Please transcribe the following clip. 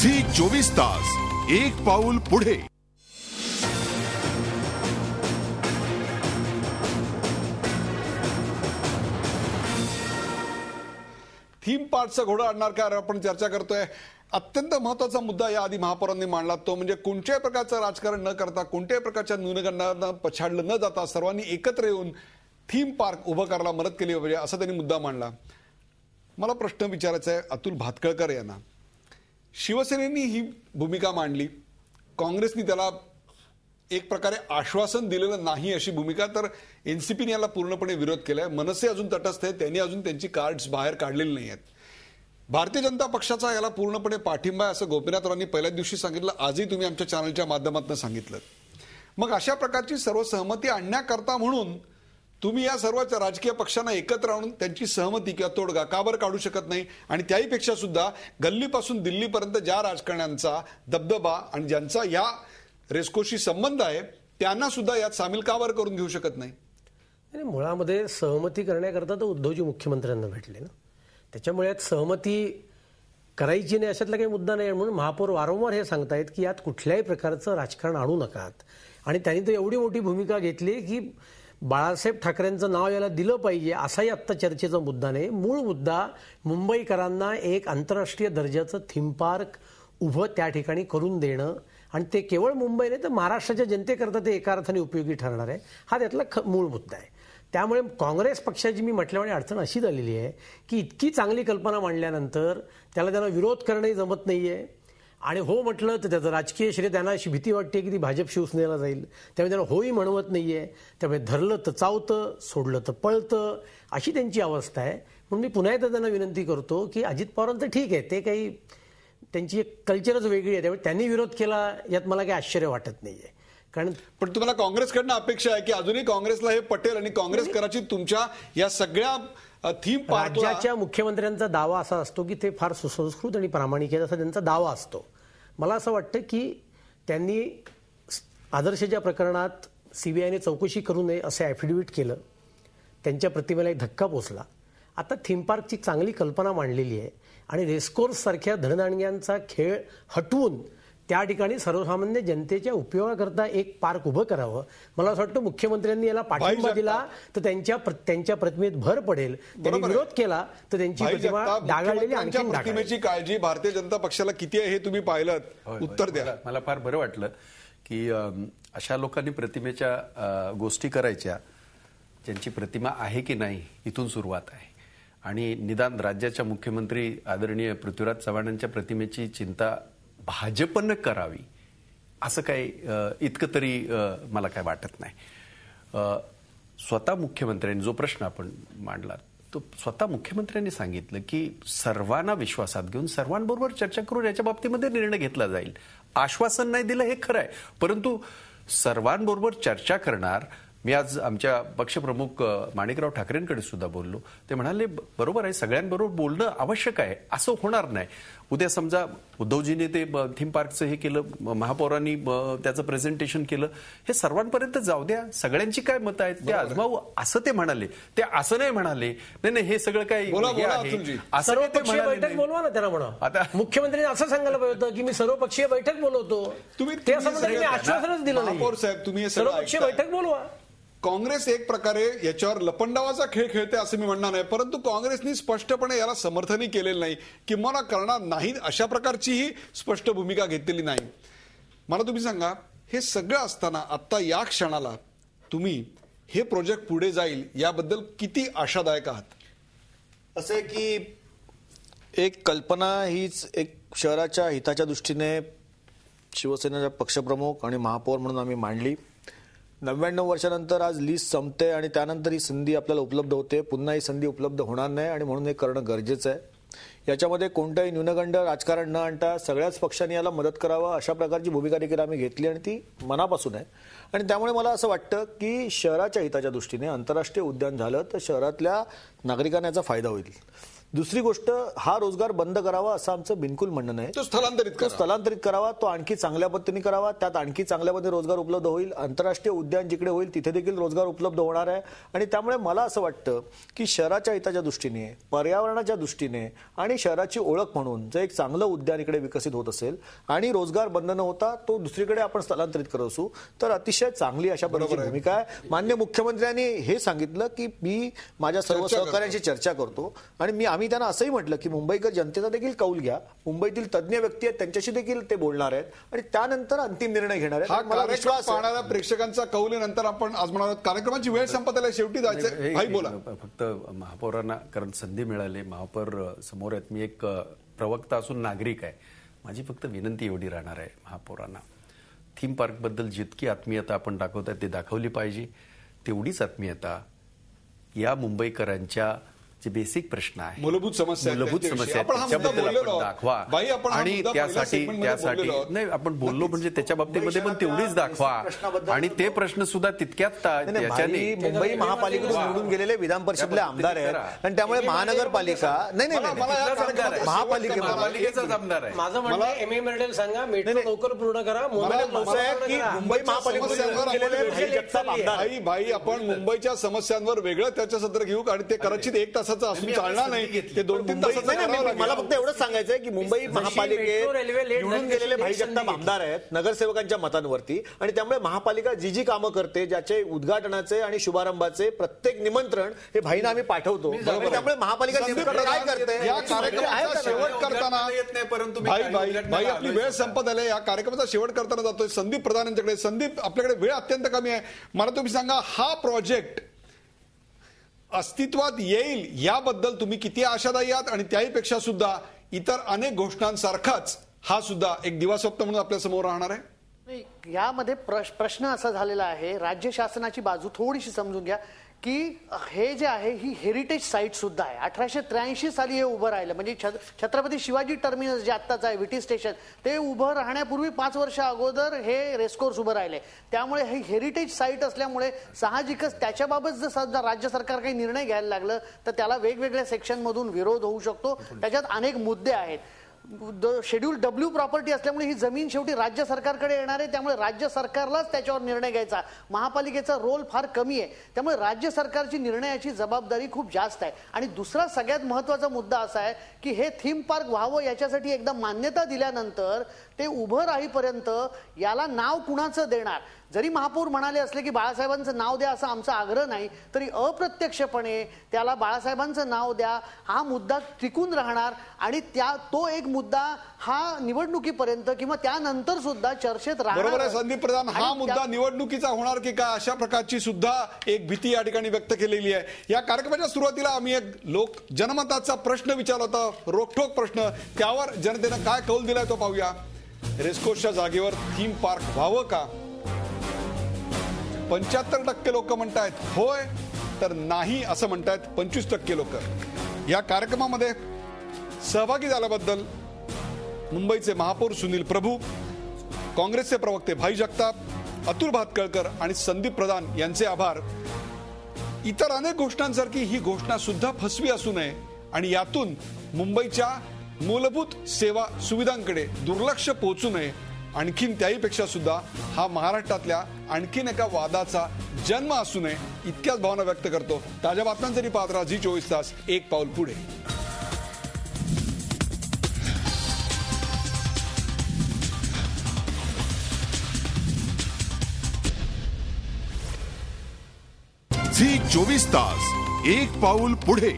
Zee 24 तास एक पाऊल पुढे. थीम पार्कचा घोडा आणणार काय आपण चर्चा करतोय. अत्यंत महत्वाचा मुद्दा याआधी महापौरांनी मांडला, तो म्हणजे कोणत्याही प्रकारचं राजकारण न करता, कोणत्याही प्रकारच्या न्यूनगंडांना पछाडलं न जाता सर्वांनी एकत्र येऊन थीम पार्क उभं करायला मदत केली पाहिजे, असा त्यांनी मुद्दा मांडला. मला प्रश्न विचारायचा आहे अतुल भातखळकर यांना. शिवसेनेनी ही भूमिका मांडली, काँग्रेसनी त्याला एक प्रकारे आश्वासन दिलेलं नाही अशी भूमिका, तर एनसीपीने याला पूर्णपणे विरोध केलाय. मनसे अजून तटस्थ आहे, त्यांनी अजून त्यांची कार्ड्स बाहेर काढलेली नाही आहेत. भारतीय जनता पक्षाचा याला पूर्णपणे पाठिंबा आहे असं गोपीनाथरावांनी पहिल्या दिवशी सांगितलं, आजही तुम्ही आमच्या चॅनलच्या माध्यमातून सांगितलं. मग अशा प्रकारची सर्व सहमती आणण्याकरता म्हणून तुम्ही या सर्व राजकीय पक्षांना एकत्र आणून त्यांची सहमती किंवा तोडगा का बरं काढू शकत नाही? आणि त्याहीपेक्षा सुद्धा गल्लीपासून दिल्लीपर्यंत ज्या राजकारण्यांचा दबदबा आणि ज्यांचा या रेस्कोशी संबंध आहे त्यांना सुद्धा यात सामील का बरं करून घेऊ शकत नाही? मुळामध्ये सहमती करण्याकरता तर उद्धवजी मुख्यमंत्र्यांना भेटले ना, त्याच्यामुळे यात सहमती करायची नाही अशातला काही मुद्दा नाही. म्हणून महापौर वारंवार हे सांगतायत की यात कुठल्याही प्रकारचं राजकारण आणू नकात. आणि त्यांनी तर एवढी मोठी भूमिका घेतली की बाळासाहेब ठाकरेंचं नाव याला दिलं पाहिजे असाही आत्ता चर्चेचा मुद्दा नाही. मूळ मुद्दा मुंबईकरांना एक आंतरराष्ट्रीय दर्जाचं थीम पार्क उभं त्या ठिकाणी करून देणं, आणि ते केवळ मुंबई नाही तर महाराष्ट्राच्या जनतेकरता ते एका अर्थाने उपयोगी ठरणार आहे, हा त्यातला मूळ मुद्दा आहे. त्यामुळे काँग्रेस पक्षाची मी म्हटल्यामुळे अडचण अशी झालेली आहे की इतकी चांगली कल्पना मांडल्यानंतर त्यांना विरोध करणंही जमत नाहीये, आणि हो म्हटलं तर त्याचं राजकीय श्रेय त्यांना अशी भीती वाटते की ती भाजप शिवसेनेला जाईल, त्यामुळे त्यांना होही म्हणवत नाहीये. त्यामुळे धरलं तर चावतं, सोडलं तर पळतं, अशी त्यांची अवस्था आहे. म्हणून मी पुन्हा एकदा त्यांना विनंती करतो की अजित पवारांचं ठीक आहे, ते काही त्यांची एक कल्चरच वेगळी आहे, त्यामुळे त्यांनी विरोध केला यात मला काही आश्चर्य वाटत नाहीये. कारण पण तुम्हाला काँग्रेसकडनं अपेक्षा आहे की अजूनही काँग्रेसला हे पटेल आणि काँग्रेस कराची तुमच्या या सगळ्या थीम पार्क. राज्याच्या मुख्यमंत्र्यांचा दावा असा असतो की ते फार सुसंस्कृत आणि प्रामाणिक आहेत असा त्यांचा दावा असतो. मला असं वाटतं की त्यांनी आदर्शच्या प्रकरणात सीबीआयने चौकशी करू नये असं ॲफिडेव्हिट केलं, त्यांच्या प्रतिमेला एक धक्का पोचला. आता थीम पार्कची चांगली कल्पना मांडलेली आहे आणि रेसकोर्स सारख्या धनदांडग्यांचा खेळ हटवून त्या ठिकाणी सर्वसामान्य जनतेच्या उपयोगाकरता एक पार्क उभं करावं. मला असं वाटतं मुख्यमंत्र्यांनी याला पाठिंबा दिला तर त्यांच्या प्रतिमेत भर पडेल. त्यांनी विरोध केला तर त्यांची प्रतिमा डागाळलेली आणखी प्रतिमेची काळजी भारतीय जनता पक्षाला किती आहे हे तुम्ही पाहिलं, उत्तर द्या. मला फार बरं वाटलं की अशा लोकांनी प्रतिमेच्या गोष्टी करायच्या ज्यांची प्रतिमा आहे की नाही इथून सुरुवात आहे. आणि निदान राज्याच्या मुख्यमंत्री आदरणीय पृथ्वीराज चव्हाणांच्या प्रतिमेची चिंता भाजपनं करावी असं काही इतकं तरी मला काय वाटत नाही. स्वतः मुख्यमंत्र्यांनी जो प्रश्न आपण मांडला तो स्वतः मुख्यमंत्र्यांनी सांगितलं की सर्वांना विश्वासात घेऊन सर्वांबरोबर चर्चा करून याच्या बाबतीमध्ये निर्णय घेतला जाईल. आश्वासन नाही दिलं हे खरं आहे, परंतु सर्वांबरोबर चर्चा करणार. मी आज आमच्या पक्षप्रमुख माणिकराव ठाकरेंकडे सुद्धा बोललो, ते म्हणाले बरोबर आहे, सगळ्यांबरोबर बोलणं आवश्यक आहे, असं होणार नाही. उद्या समजा उद्धवजीने ते थीम पार्कचं हे केलं, महापौरांनी त्याचं प्रेझेंटेशन केलं, हे सर्वांपर्यंत जाऊ द्या, सगळ्यांची काय मतं आहेत ते आजमावू असं ते म्हणाले. ते असं नाही म्हणाले नाही हे सगळं काही सर्वपक्षीय बैठक बोलवा ना त्यांना म्हणा. आता मुख्यमंत्र्यांनी असं सांगायला पाहिजे होतं की मी सर्वपक्षीय बैठक बोलवतो, तुम्ही ते असं म्हणता मी आश्वासनच दिलं नाही. साहेब तुम्ही सर्वपक्षीय बैठक बोलवा. काँग्रेस एक प्रकारे याच्यावर लपंडावाचा खेळ खेळते असं मी म्हणणार नाही, परंतु काँग्रेसनी स्पष्टपणे याला समर्थनही केलेलं नाही, किंवा करणार नाही अशा प्रकारचीही स्पष्ट भूमिका घेतलेली नाही. मला तुम्ही सांगा, हे सगळं असताना आता या क्षणाला तुम्ही हे प्रोजेक्ट पुढे जाईल याबद्दल किती आशादायक आहात? असं आहे की एक कल्पना हीच एक शहराच्या हिताच्या दृष्टीने शिवसेनेचा पक्षप्रमुख आणि महापौर म्हणून आम्ही मांडली. 99 वर्षानंतर आज लीज संपते आणि त्यानंतर ही संधी आपल्याला उपलब्ध होते. पुन्हा ही संधी उपलब्ध होणार नाही आणि म्हणून हे करणं गरजेचं आहे. याच्यामध्ये कोणताही न्यूनगंड राजकारण न आणता सगळ्याच पक्षांनी याला मदत करावं अशा प्रकारची भूमिका देखील आम्ही घेतली आणि ती मनापासून आहे. आणि त्यामुळे मला असं वाटतं की शहराच्या हिताच्या दृष्टीने आंतरराष्ट्रीय उद्यान झालं तर शहरातल्या नागरिकांना याचा फायदा होईल. दुसरी गोष्ट, हा रोजगार बंद करावा असं आमचं बिलकुल म्हणणं नाही. तो स्थलांतरित तो करा. स्थलांतरित करावा, तो आणखी चांगल्या पद्धतीने करावा, त्यात आणखी चांगल्या पद्धतीने रोजगार उपलब्ध होईल. आंतरराष्ट्रीय उद्यान जिकडे होईल तिथे देखील रोजगार उपलब्ध होणार आहे. आणि त्यामुळे मला असं वाटतं की शहराच्या हिताच्या दृष्टीने, पर्यावरणाच्या दृष्टीने आणि शहराची ओळख म्हणून जर एक चांगलं उद्यान इकडे विकसित होत असेल आणि रोजगार बंद न होता तो दुसरीकडे आपण स्थलांतरित करत असू तर अतिशय चांगली अशा प्रकारची भूमिका आहे. माननीय मुख्यमंत्र्यांनी हे सांगितलं की मी माझ्या सर्व सहकाऱ्यांशी चर्चा करतो आणि आम्ही त्यांना असंही म्हटलं की मुंबईकर जनतेचा देखील कौल घ्या, मुंबईतील तज्ज्ञ व्यक्ती आहेत त्यांच्याशी देखील ते बोलणार आहेत आणि त्यानंतर अंतिम निर्णय घेणार आहेत. हा मला कार्यक्रम विश्वास आहे. पाहणाऱ्या प्रेक्षकांचा कौल आहे. नंतर आपण आज म्हणाल कार्यक्रमाची वेळ संपत आली, शेवटी जायचं. भाई बोला. फक्त महापौरांना कारण संधी मिळाली, महापौर समोर आहेत, मी एक प्रवक्ता असून नागरिक आहे. माझी फक्त विनंती एवढी राहणार आहे महापौरांना, थीम पार्क बद्दल जितकी आत्मीयता आपण दाखवताय ते दाखवली पाहिजे. तेवढीच आत्मीयता या मुंबईकरांच्या जे बेसिक प्रश्न आहे, मूलभूत समस्या आहेत, मूलभूत त्यांच्याविषयी. समस्या आपण हा आहेत, मुद्दा त्याच्याबद्दल बोललेलो आपण आहोत. दाखवा. बाई, आपण हा आणि मुद्दा पहिल्या त्यासाठी segmentमध्ये बोललेलो आहोत. नाही आपण बोललो म्हणजे त्याच्या बाबतीमध्ये पण तेवढीच दाखवा आणि ते प्रश्न सुद्धा तितक्याच नाही, याच्याने भाई, मुंबई महापालिकेतून निवडून गेलेले विधान परिषदेतले आमदार आहेत आणि त्यामुळे महानगरपालिका महापालिकेचाच आमदार आहे. माझं म्हणणं एम मर्डेल सांगा, मेट्रो लवकर पूर्ण करा. मुंबई महापालिकेतून गेलेले भाई जगताप आमदार आहेत. भाई, आपण मुंबईच्या समस्यांवर वेगळं चर्चासत्र घेऊ आणि ते कदाचित 1 तासाचं असून चालणार नाही, ते 2-3 तासाचं करावं लागेल. मला फक्त एवढंच सांगायचं आहे की मुंबई महापालिकेत निवडून गेलेले भाई जगताप आमदार आहेत नगरसेवकांच्या मतांवरती आणि त्यामुळे महापालिका जी जी कामं करते, ज्याचे उद्घाटनाचे आणि शुभारंभाचे प्रत्येक निमंत्रण हे भाईंना आम्ही पाठवतो. त्यामुळे महापालिका नेमकं काय करते या कार्यक्रमाचा शेवट करताना येत नाही, परंतु भाई आपली वेळ संपत आली. या कार्यक्रमाचा शेवट करताना जातोय संदीप प्रधान यांच्याकडे. संदीप, आपल्याकडे वेळ अत्यंत कमी आहे. मला तुम्ही सांगा, हा प्रोजेक्ट अस्तित्वात येईल याबद्दल तुम्ही किती आशादायी आहात आणि त्याहीपेक्षा सुद्धा इतर अनेक घोषणांसारखाच हा सुद्धा एक दिवास्वप्न म्हणून आपल्या समोर राहणार आहे? नाही, यामध्ये प्रश्न असा झालेला आहे, राज्य शासनाची बाजू थोडीशी समजून घ्या की हे जे आहे ही हेरिटेज साईट सुद्धा आहे. 1883 साली हे उभं राहिलं, म्हणजे छत्रपती शिवाजी टर्मिनस जे आत्ताच आहे विटी स्टेशन, ते उभं राहण्यापूर्वी 5 वर्ष अगोदर हे रेसकोर्स उभं राहिले. त्यामुळे हे हेरिटेज साईट असल्यामुळे साहजिकच त्याच्याबाबत जर सध्या राज्य सरकार काही निर्णय घ्यायला लागलं तर त्याला वेगवेगळ्या सेक्शनमधून विरोध होऊ शकतो. त्याच्यात अनेक मुद्दे आहेत. शेड्यूल डब्ल्यू प्रॉपर्टी असल्यामुळे ही जमीन शेवटी राज्य सरकारकडे येणार आहे. त्यामुळे राज्य सरकारलाच त्याच्यावर निर्णय घ्यायचा. महापालिकेचा रोल फार कमी आहे. त्यामुळे राज्य सरकारची निर्णयाची जबाबदारी खूप जास्त आहे. आणि दुसरा सगळ्यात महत्वाचा मुद्दा असा आहे की हे थीम पार्क व्हावं याच्यासाठी एकदा मान्यता दिल्यानंतर ते उभं राहीपर्यंत याला नाव कुणाचं देणार, जरी महापौर म्हणाले असले की बाळासाहेबांचं नाव द्या असा आमचा आग्रह नाही, तरी अप्रत्यक्षपणे त्याला बाळासाहेबांचं नाव द्या हा मुद्दा टिकून राहणार आणि तो एक मुद्दा हा निवडणुकीपर्यंत किंवा त्यानंतर सुद्धा चर्चेत राहणार. बरोबर आहे संदीप प्रधान. हा मुद्दा निवडणुकीचा होणार की काय अशा प्रकारची सुद्धा एक भीती या ठिकाणी व्यक्त केलेली आहे. या कार्यक्रमाच्या सुरुवातीला आम्ही एक जनमताचा प्रश्न विचारला होता, रोखठोक प्रश्न. त्यावर जनतेनं काय कौल दिलाय तो पाहूया. रेसकोर्सच्या जागेवर थीम पार्क व्हावं का? 75% लोक म्हणतायत होय, तर नाही असं म्हणतायत 25% लोक. या कार्यक्रमामध्ये सहभागी झाल्याबद्दल मुंबईचे महापौर सुनील प्रभू, काँग्रेसचे प्रवक्ते भाई जगताप, अतुल भातखळकर आणि संदीप प्रधान यांचे आभार. इतर अनेक घोषणांसारखी ही घोषणा सुद्धा फसवी असू नये आणि यातून मुंबईच्या मूलभूत सेवा सुविधांकडे दुर्लक्ष पोहोचू नये. आणखीन त्याहीपेक्षा सुद्धा हा महाराष्ट्रातल्या आणखीन एका वादाचा जन्म असू नये इतक्याच भावना व्यक्त करतो. ताज्या बातम्यांसाठी पाहत राहा झी24 तास, एक पाऊल पुढे. झी24 तास, एक पाऊल पुढे.